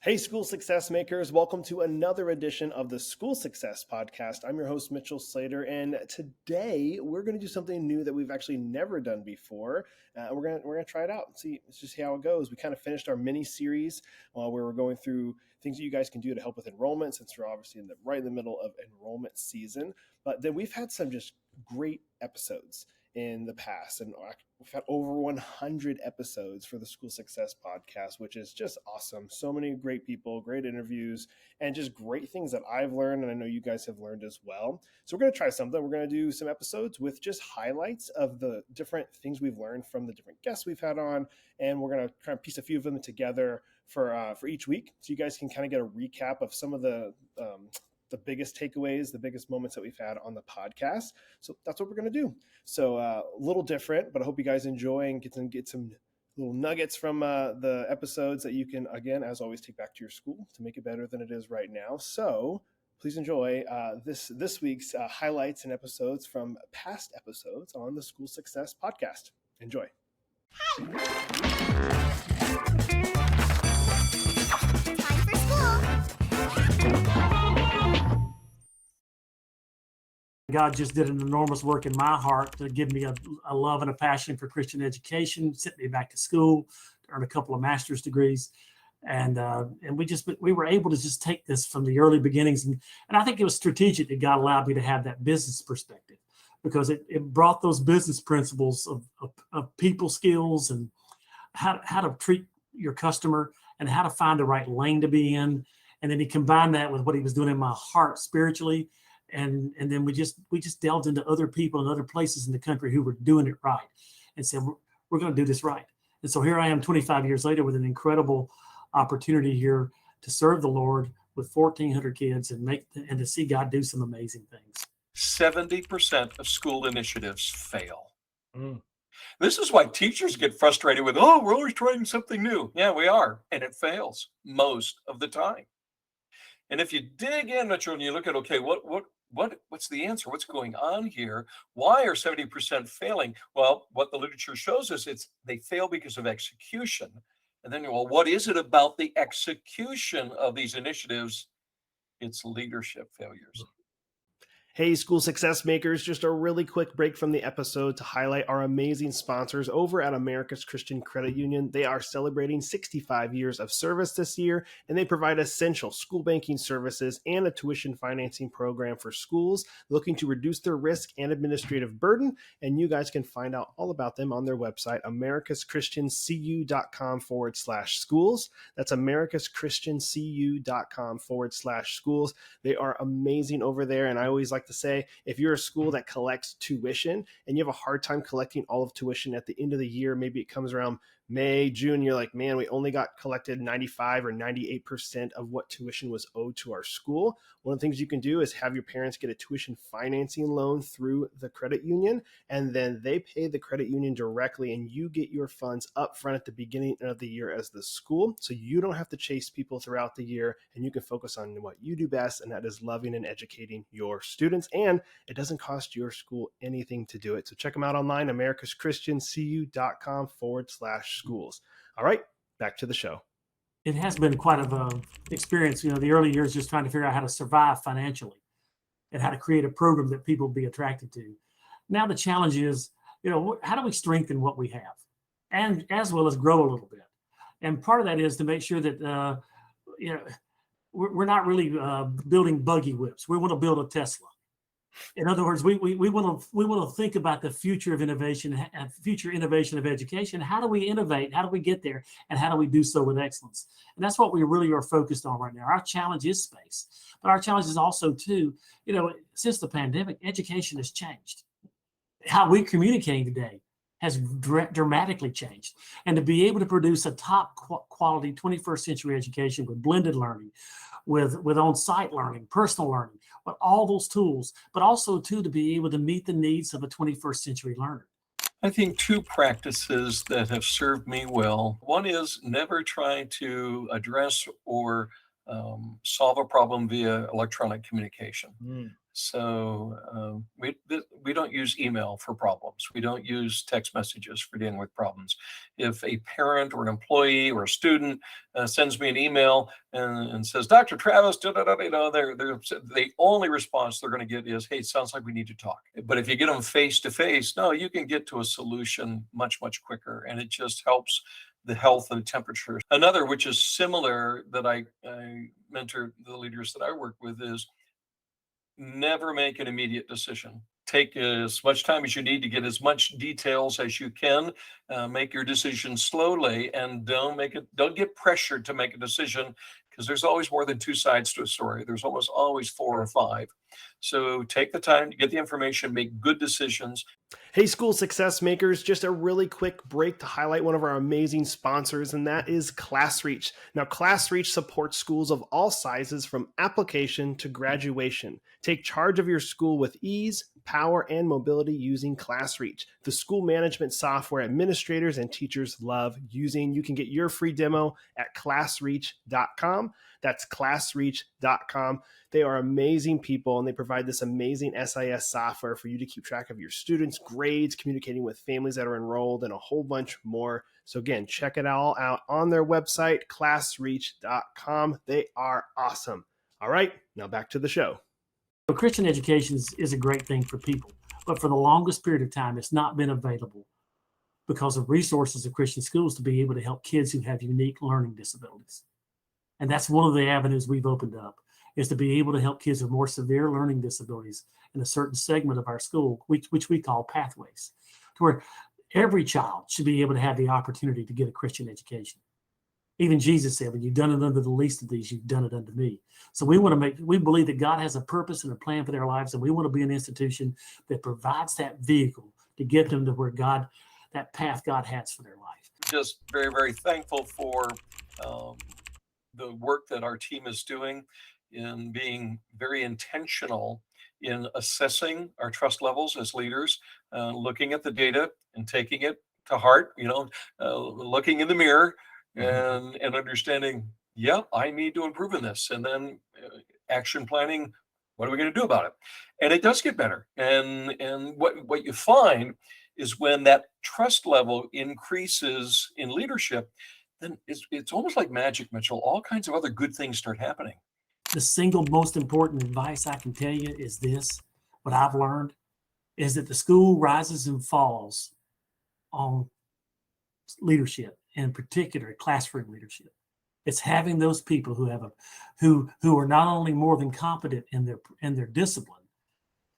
Hey, school success makers. Welcome to another edition of the School Success Podcast. I'm your host, Mitchell Slater, and today we're going to do something new that we've actually never done before. We're going to try it out and see how it goes. We kind of finished our mini series where we're going through things that you guys can do to help with enrollment, since we're obviously right in the middle of enrollment season. But then we've had some just great episodes in the past, and we've had over 100 episodes for the School Success Podcast, which is just awesome. So many great people, great interviews, and just great things that I've learned, and I know you guys have learned as well. So we're going to try something. We're going to do some episodes with just highlights of the different things we've learned from the different guests we've had on, and we're going to try and piece a few of them together for each week, so you guys can kind of get a recap of some of the biggest takeaways, the biggest moments that we've had on the podcast. So that's what we're going to do. So a little different, but I hope you guys enjoy and get some little nuggets from the episodes that you can, again, as always, take back to your school to make it better than it is right now. So please enjoy this week's highlights and episodes from past episodes on the School Success Podcast. Enjoy. Time for school. God just did an enormous work in my heart to give me a love and a passion for Christian education, sent me back to school, earned a couple of master's degrees. And we were able to just take this from the early beginnings. And I think it was strategic that God allowed me to have that business perspective, because it brought those business principles of people skills and how to treat your customer and how to find the right lane to be in. And then he combined that with what he was doing in my heart spiritually. And then we just delved into other people and other places in the country who were doing it right, and said, we're going to do this right. And so here I am 25 years later with an incredible opportunity here to serve the Lord with 1,400 kids and to see God do some amazing things. 70% of school initiatives fail. This is why teachers get frustrated with, we're always trying something new. Yeah, we are. And it fails most of the time. And if you dig in, Mitchell, and you look at, okay, what's the answer? What's going on here? Why are 70% failing? Well, what the literature shows us, they fail because of execution. And then, what is it about the execution of these initiatives? It's leadership failures. Hey, school success makers, just a really quick break from the episode to highlight our amazing sponsors over at America's Christian Credit Union. They are celebrating 65 years of service this year, and they provide essential school banking services and a tuition financing program for schools looking to reduce their risk and administrative burden. And you guys can find out all about them on their website, americaschristiancu.com/schools. That's americaschristiancu.com/schools. They are amazing over there, and I always like to say, if you're a school that collects tuition and you have a hard time collecting all of tuition at the end of the year, maybe it comes around May, June, you're like, man, we only got collected 95 or 98% of what tuition was owed to our school. One of the things you can do is have your parents get a tuition financing loan through the credit union, and then they pay the credit union directly, and you get your funds up front at the beginning of the year as the school, so you don't have to chase people throughout the year, and you can focus on what you do best, and that is loving and educating your students, and it doesn't cost your school anything to do it. So check them out online, americaschristiancu.com/schools. All right, back to the show. It has been quite an experience, the early years, just trying to figure out how to survive financially and how to create a program that people would be attracted to. Now the challenge is, how do we strengthen what we have, and as well as grow a little bit? And part of that is to make sure that, we're not really building buggy whips. We want to build a Tesla. In other words, we want to think about the future of innovation and future innovation of education. How do we innovate? How do we get there? And how do we do so with excellence? And that's what we really are focused on right now. Our challenge is space, but our challenge is also too, since the pandemic, education has changed. How we communicate today has dramatically changed. And to be able to produce a top quality 21st century education with blended learning, with on-site learning, personal learning, with all those tools, but also too to be able to meet the needs of a 21st century learner. I think two practices that have served me well. One is never try to address or solve a problem via electronic communication. So we don't use email for problems. We don't use text messages for dealing with problems. If a parent or an employee or a student sends me an email and says, Dr. Travis, the only response they're going to get is, hey, it sounds like we need to talk. But if you get them face to face, no, you can get to a solution much, much quicker. And it just helps the health and temperature. Another, which is similar, that I mentor the leaders that I work with, is never make an immediate decision. Take as much time as you need to get as much details as you can. Make your decision slowly, and don't get pressured to make a decision, because there's always more than two sides to a story. There's almost always four or five. So take the time to get the information, make good decisions. Hey, school success makers, just a really quick break to highlight one of our amazing sponsors, and that is ClassReach. Now, ClassReach supports schools of all sizes from application to graduation. Take charge of your school with ease, power, and mobility using ClassReach, the school management software administrators and teachers love using. You can get your free demo at classreach.com. That's classreach.com. They are amazing people, and they provide this amazing SIS software for you to keep track of your students' grades, communicating with families that are enrolled, and a whole bunch more. So again, check it all out on their website, classreach.com. They are awesome. All right, now back to the show. So Christian education is a great thing for people, but for the longest period of time, it's not been available because of resources of Christian schools to be able to help kids who have unique learning disabilities. And that's one of the avenues we've opened up, is to be able to help kids with more severe learning disabilities in a certain segment of our school, which we call pathways, to where every child should be able to have the opportunity to get a Christian education. Even Jesus said, when you've done it unto the least of these, you've done it unto me. So we believe that God has a purpose and a plan for their lives, and we want to be an institution that provides that vehicle to get them to where that path God has for their life. Just very, very thankful for the work that our team is doing in being very intentional in assessing our trust levels as leaders, looking at the data and taking it to heart, looking in the mirror and understanding, yeah, I need to improve in this. And then action planning, what are we going to do about it? And it does get better. And what you find is when that trust level increases in leadership, then it's almost like magic, Mitchell. All kinds of other good things start happening. The single most important advice I can tell you is this: what I've learned is that the school rises and falls on leadership, and in particular classroom leadership. It's having those people who are not only more than competent in their discipline,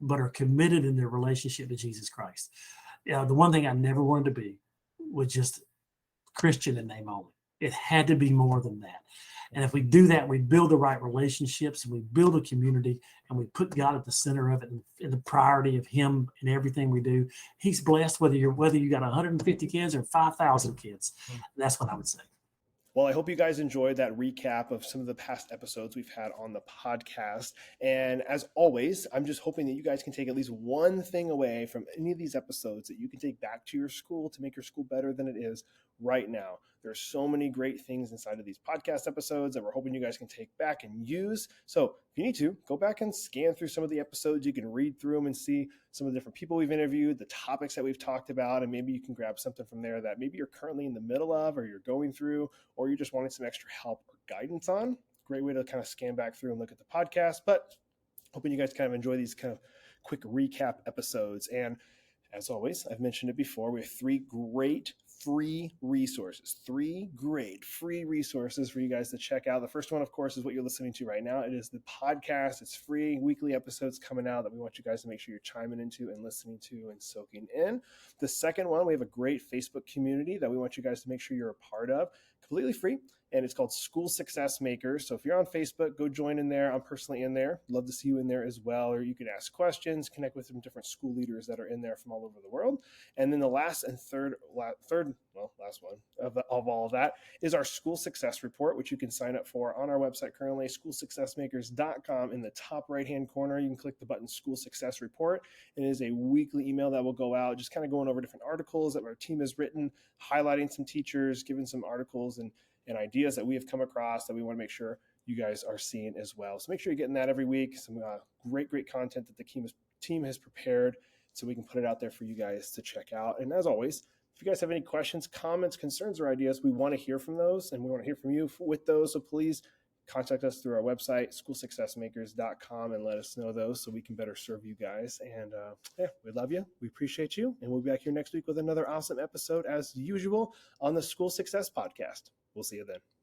but are committed in their relationship with Jesus Christ. The one thing I never wanted to be was just Christian in name only. It had to be more than that. And if we do that, we build the right relationships, and we build a community, and we put God at the center of it, and the priority of Him in everything we do. He's blessed whether you got 150 kids or 5,000 kids. That's what I would say. Well, I hope you guys enjoyed that recap of some of the past episodes we've had on the podcast. And as always, I'm just hoping that you guys can take at least one thing away from any of these episodes that you can take back to your school to make your school better than it is right now. There's so many great things inside of these podcast episodes that we're hoping you guys can take back and use. So if you need to, go back and scan through some of the episodes. You can read through them and see some of the different people we've interviewed, the topics that we've talked about, and maybe you can grab something from there that maybe you're currently in the middle of, or you're going through, or you're just wanting some extra help or guidance on. Great way to kind of scan back through and look at the podcast. But hoping you guys kind of enjoy these kind of quick recap episodes. And as always, I've mentioned it before, we have three great free resources for you guys to check out. The first one, of course, is what you're listening to right now. It is the podcast. It's free, weekly episodes coming out that we want you guys to make sure you're chiming into and listening to and soaking in. The second one, we have a great Facebook community that we want you guys to make sure you're a part of, completely free. And it's called School Success Makers. So if you're on Facebook, go join in there. I'm personally in there. Love to see you in there as well. Or you can ask questions, connect with some different school leaders that are in there from all over the world. And then the last and last one of all of that is our School Success Report, which you can sign up for on our website currently, schoolsuccessmakers.com. In the top right-hand corner, you can click the button School Success Report. It is a weekly email that will go out, just kind of going over different articles that our team has written, highlighting some teachers, giving some articles and and ideas that we have come across that we want to make sure you guys are seeing as well. So make sure you're getting that every week. Some great content that the team has prepared so we can put it out there for you guys to check out. And as always, if you guys have any questions, comments, concerns, or ideas, we want to hear from those, and we want to hear from you with those. So please contact us through our website, schoolsuccessmakers.com, and let us know those so we can better serve you guys. And yeah, we love you. We appreciate you. And we'll be back here next week with another awesome episode as usual on the School Success Podcast. We'll see you then.